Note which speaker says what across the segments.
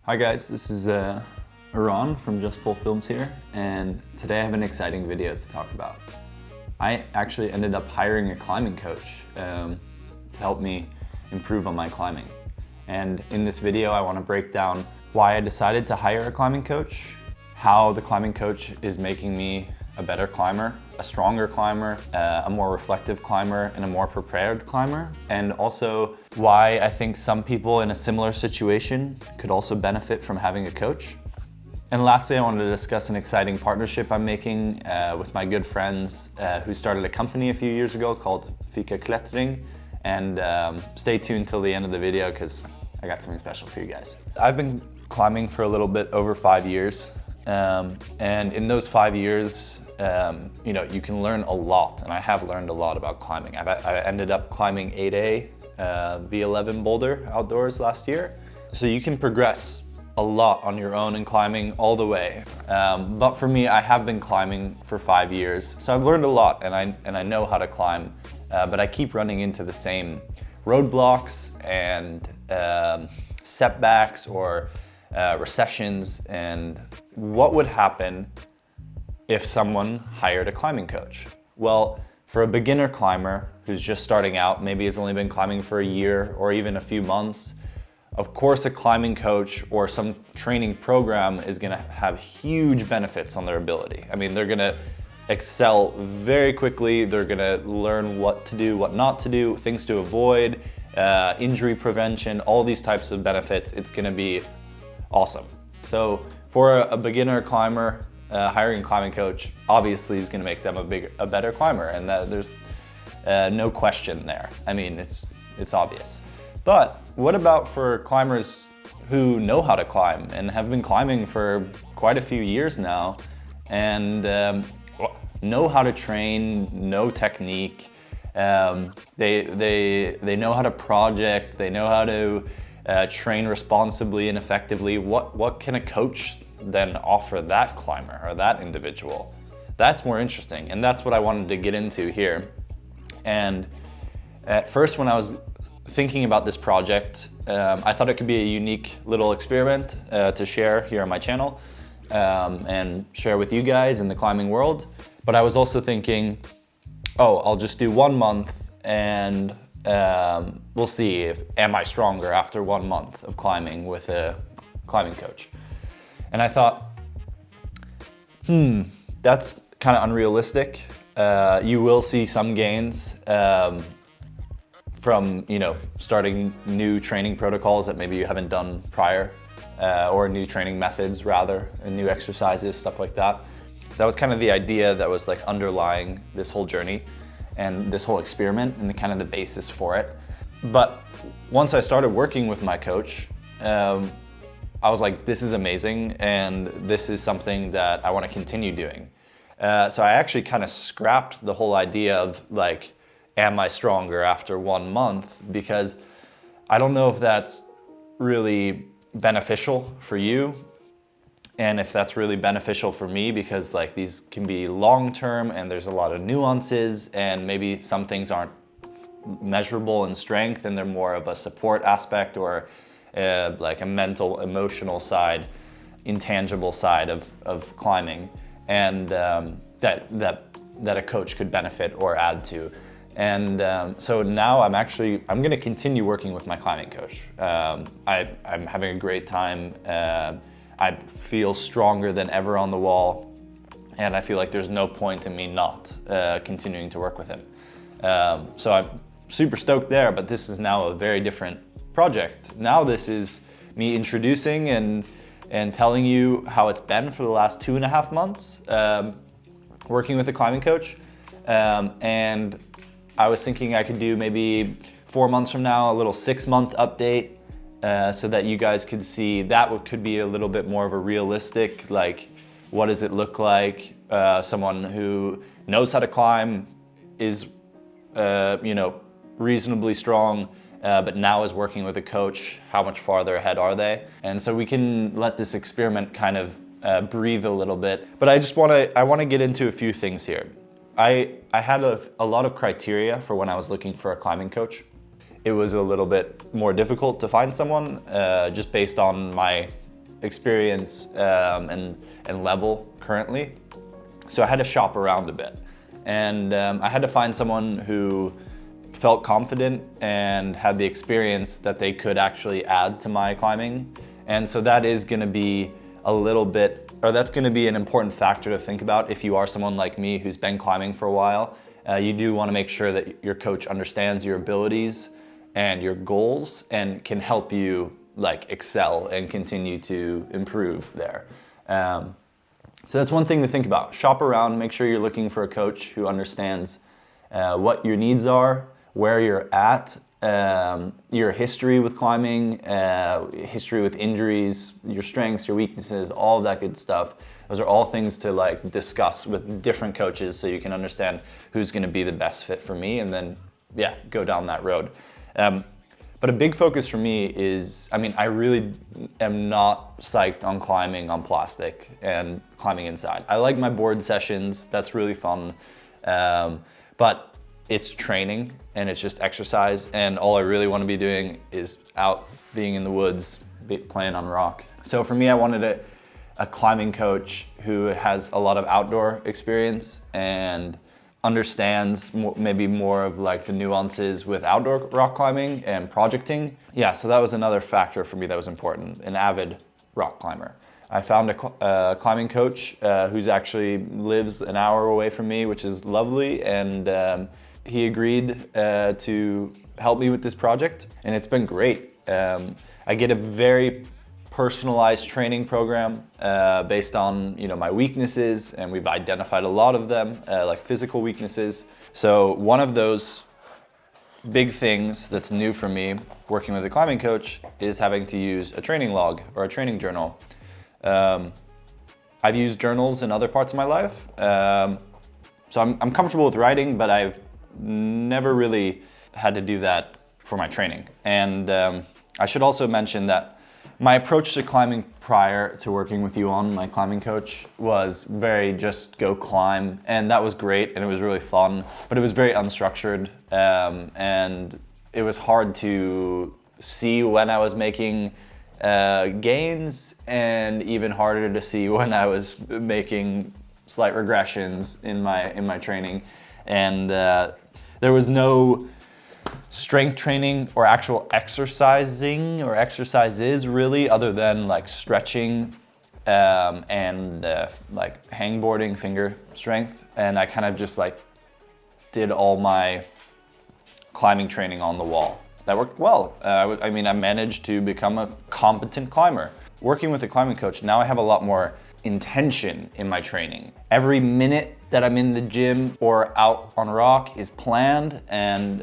Speaker 1: Hi guys, this is Iran from Just Pull Films here, and today I have an exciting video to talk about. I actually ended up hiring a climbing coach to help me improve on my climbing. And in this video I want to break down why I decided to hire a climbing coach, how the climbing coach is making me a better climber, a stronger climber, a more reflective climber, and a more prepared climber. And also why I think some people in a similar situation could also benefit from having a coach. And lastly, I wanted to discuss an exciting partnership I'm making with my good friends who started a company a few years ago called Fika Klättring. And stay tuned till the end of the video because I got something special for you guys. I've been climbing for a little bit over 5 years. And in those 5 years, you can learn a lot, and I have learned a lot about climbing. I ended up climbing 8A V11 boulder outdoors last year. So you can progress a lot on your own in climbing all the way. But for me, I have been climbing for 5 years, so I've learned a lot, and I know how to climb, but I keep running into the same roadblocks and setbacks or recessions. And what would happen if someone hired a climbing coach? Well, for a beginner climber who's just starting out, maybe has only been climbing for a year or even a few months, of course a climbing coach or some training program is gonna have huge benefits on their ability. I mean, they're gonna excel very quickly, they're gonna learn what to do, what not to do, things to avoid, injury prevention, all these types of benefits. It's gonna be awesome. So for a beginner climber, hiring a climbing coach obviously is going to make them a better climber, and there's no question there. I mean, it's obvious. But what about for climbers who know how to climb and have been climbing for quite a few years now and know how to train, know technique, they know how to project, they know how to train responsibly and effectively. What can a coach then offer that climber or that individual? That's more interesting, and that's what I wanted to get into here. And at first, when I was thinking about this project, I thought it could be a unique little experiment to share here on my channel and share with you guys in the climbing world. But I was also thinking, oh, I'll just do 1 month and we'll see am I stronger after 1 month of climbing with a climbing coach. And I thought, that's kind of unrealistic. You will see some gains from starting new training protocols that maybe you haven't done prior, or new training methods rather, and new exercises, stuff like that. That was kind of the idea that was like underlying this whole journey and this whole experiment and the kind of the basis for it. But once I started working with my coach, I was like, this is amazing, and this is something that I want to continue doing. So I actually kind of scrapped the whole idea of like, am I stronger after 1 month? Because I don't know if that's really beneficial for you, and if that's really beneficial for me, because like these can be long-term and there's a lot of nuances, and maybe some things aren't measurable in strength and they're more of a support aspect or like a mental, emotional side, intangible side of climbing, and that a coach could benefit or add to. And so now I'm going to continue working with my climbing coach. I'm having a great time. I feel stronger than ever on the wall, and I feel like there's no point in me not continuing to work with him. So I'm super stoked there, but this is now a very different project. Now this is me introducing and telling you how it's been for the last 2.5 months working with a climbing coach. And I was thinking I could do maybe 4 months from now a little 6-month update so that you guys could see that could be a little bit more of a realistic, like, what does it look like? Someone who knows how to climb, is reasonably strong, but now is working with a coach. How much farther ahead are they? And so we can let this experiment kind of breathe a little bit. But I want to get into a few things here. I had a lot of criteria for when I was looking for a climbing coach. It was a little bit more difficult to find someone just based on my experience and level currently. So I had to shop around a bit. And I had to find someone who felt confident and had the experience that they could actually add to my climbing. And so that is gonna be that's gonna be an important factor to think about if you are someone like me who's been climbing for a while. You do wanna make sure that your coach understands your abilities and your goals and can help you like excel and continue to improve there. So that's one thing to think about. Shop around, make sure you're looking for a coach who understands what your needs are, where you're at, your history with climbing, history with injuries, your strengths, your weaknesses, all of that good stuff. Those are all things to like discuss with different coaches so you can understand who's gonna be the best fit for me, and then yeah, go down that road. But a big focus for me is, I really am not psyched on climbing on plastic and climbing inside. I like my board sessions, that's really fun. But it's training and it's just exercise, and all I really want to be doing is out being in the woods, playing on rock. So for me, I wanted a climbing coach who has a lot of outdoor experience and understands maybe more of like the nuances with outdoor rock climbing and projecting. Yeah, so that was another factor for me that was important, an avid rock climber. I found a climbing coach who's actually lives an hour away from me, which is lovely, and he agreed to help me with this project, and it's been great. I get a very personalized training program based on my weaknesses, and we've identified a lot of them, like physical weaknesses. So one of those big things that's new for me working with a climbing coach is having to use a training log or a training journal. I've used journals in other parts of my life, so I'm comfortable with writing, but I've never really had to do that for my training. And I should also mention that my approach to climbing prior to working with Yuan, my climbing coach, was very just go climb, and that was great and it was really fun, but it was very unstructured, and it was hard to see when I was making gains, and even harder to see when I was making slight regressions in my training. And there was no strength training or actual exercising or exercises really, other than like stretching and like hangboarding, finger strength. And I kind of just like did all my climbing training on the wall. That worked well. I managed to become a competent climber. Working with a climbing coach, now I have a lot more intention in my training. Every minute that I'm in the gym or out on rock is planned, and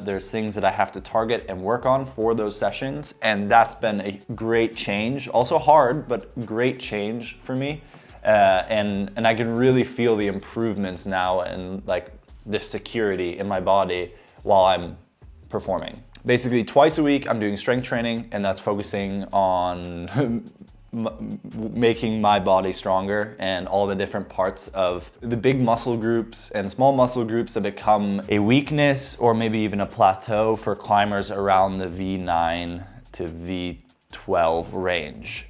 Speaker 1: there's things that I have to target and work on for those sessions, and that's been a great change. Also hard, but great change for me. And I can really feel the improvements now and like the security in my body while I'm performing. Basically twice a week I'm doing strength training, and that's focusing on making my body stronger and all the different parts of the big muscle groups and small muscle groups that become a weakness or maybe even a plateau for climbers around the V9 to V12 range.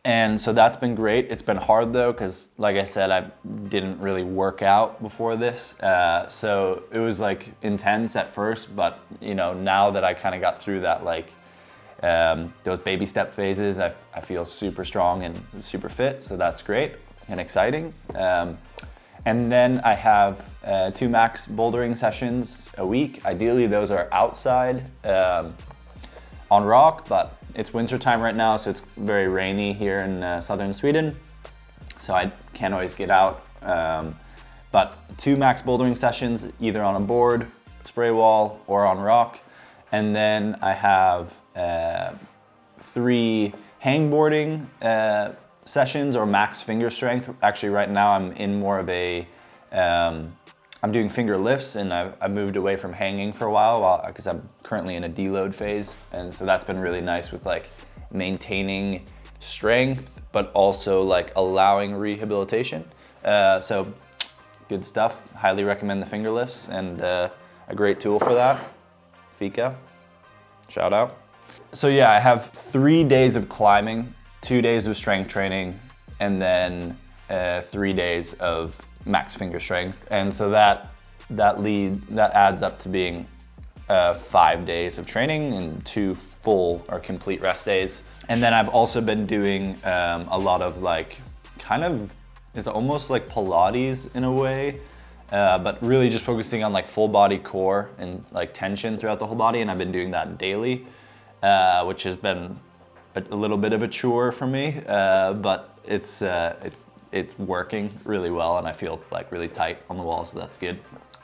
Speaker 1: And so that's been great. It's been hard though, because like I said, I didn't really work out before this. So it was like intense at first, but now that I kind of got through that, like those baby step phases, I feel super strong and super fit, so that's great and exciting. And then I have 2 max bouldering sessions a week. Ideally those are outside on rock, but it's winter time right now, so it's very rainy here in southern Sweden, so I can't always get out. But 2 max bouldering sessions, either on a board, spray wall, or on rock. And then I have 3 hangboarding sessions or max finger strength. Actually, right now I'm in more of a, I'm doing finger lifts, and I moved away from hanging for a while because I'm currently in a deload phase. And so that's been really nice with like maintaining strength, but also like allowing rehabilitation. So good stuff. Highly recommend the finger lifts, and a great tool for that. Fika, shout out. So yeah, I have 3 days of climbing, 2 days of strength training, and then 3 days of max finger strength. And so that adds up to being 5 days of training and 2 full or complete rest days. And then I've also been doing a lot of like, it's almost like Pilates in a way, but really just focusing on like full body core and like tension throughout the whole body. And I've been doing that daily, which has been a little bit of a chore for me, but it's working really well, and I feel like really tight on the wall, so that's good.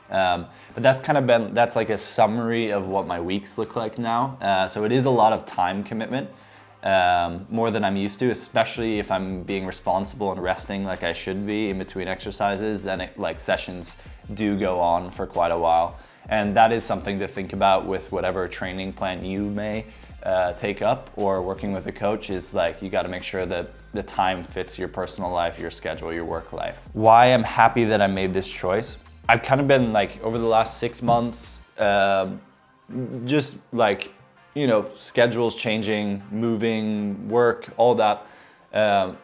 Speaker 1: But that's like a summary of what my weeks look like now. So it is a lot of time commitment, more than I'm used to, especially if I'm being responsible and resting like I should be in between exercises. Then sessions do go on for quite a while. And that is something to think about with whatever training plan you may take up, or working with a coach, is like, you got to make sure that the time fits your personal life, your schedule, your work life. Why I'm happy that I made this choice. I've kind of been like, over the last 6 months, just like, you know, schedules changing, moving, work, all that. I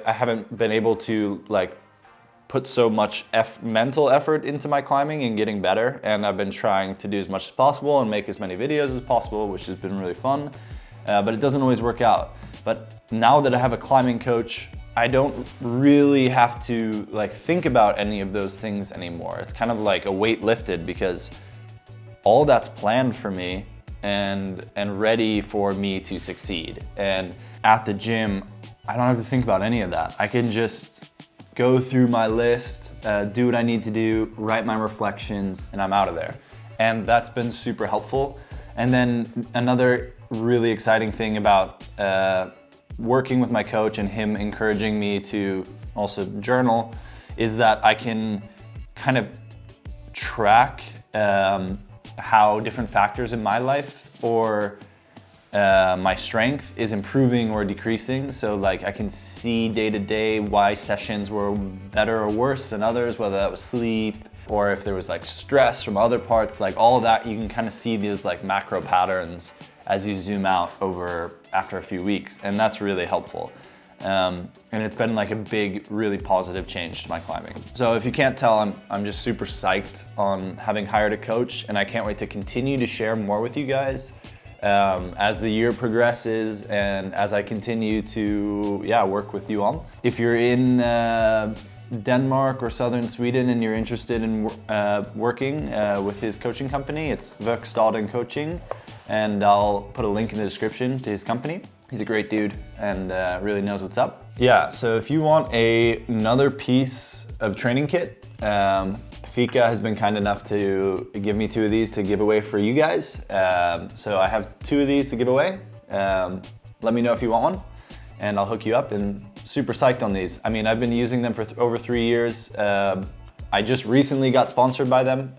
Speaker 1: haven't been able to like put so much mental effort into my climbing and getting better. And I've been trying to do as much as possible and make as many videos as possible, which has been really fun. But it doesn't always work out. But now that I have a climbing coach, I don't really have to like think about any of those things anymore. It's kind of like a weight lifted, because all that's planned for me and ready for me to succeed. And at the gym, I don't have to think about any of that. I can just go through my list, do what I need to do, write my reflections, and I'm out of there. And that's been super helpful. And then another really exciting thing about working with my coach and him encouraging me to also journal is that I can kind of track how different factors in my life or my strength is improving or decreasing. So like, I can see day to day why sessions were better or worse than others, whether that was sleep or if there was like stress from other parts, like all of that. You can kind of see these like macro patterns as you zoom out after a few weeks, and that's really helpful. And it's been like a big, really positive change to my climbing. So if you can't tell, I'm just super psyched on having hired a coach, and I can't wait to continue to share more with you guys as the year progresses and as I continue to work with you all. If you're in Denmark or southern Sweden and you're interested in working with his coaching company, it's Verkstaden Coaching, and I'll put a link in the description to his company. He's a great dude and really knows what's up. Yeah, so if you want another piece of training kit, Fika has been kind enough to give me 2 of these to give away for you guys. So I have 2 of these to give away. Let me know if you want one, and I'll hook you up, and super psyched on these. I mean, I've been using them for over 3 years. I just recently got sponsored by them.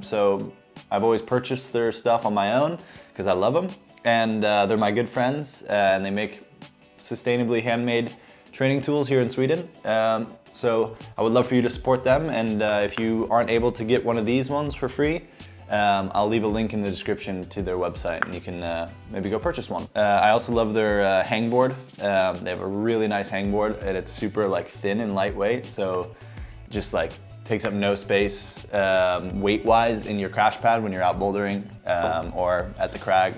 Speaker 1: So I've always purchased their stuff on my own because I love them. And they're my good friends, and they make sustainably handmade training tools here in Sweden. So I would love for you to support them. And if you aren't able to get one of these ones for free, I'll leave a link in the description to their website, and you can maybe go purchase one. I also love their hangboard. They have a really nice hangboard, and it's super like thin and lightweight. So just like takes up no space weight-wise in your crash pad when you're out bouldering or at the crag.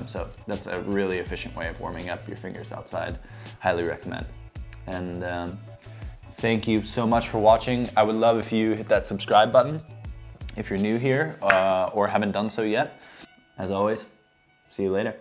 Speaker 1: So that's a really efficient way of warming up your fingers outside. Highly recommend. And thank you so much for watching. I would love if you hit that subscribe button if you're new here or haven't done so yet. As always, see you later.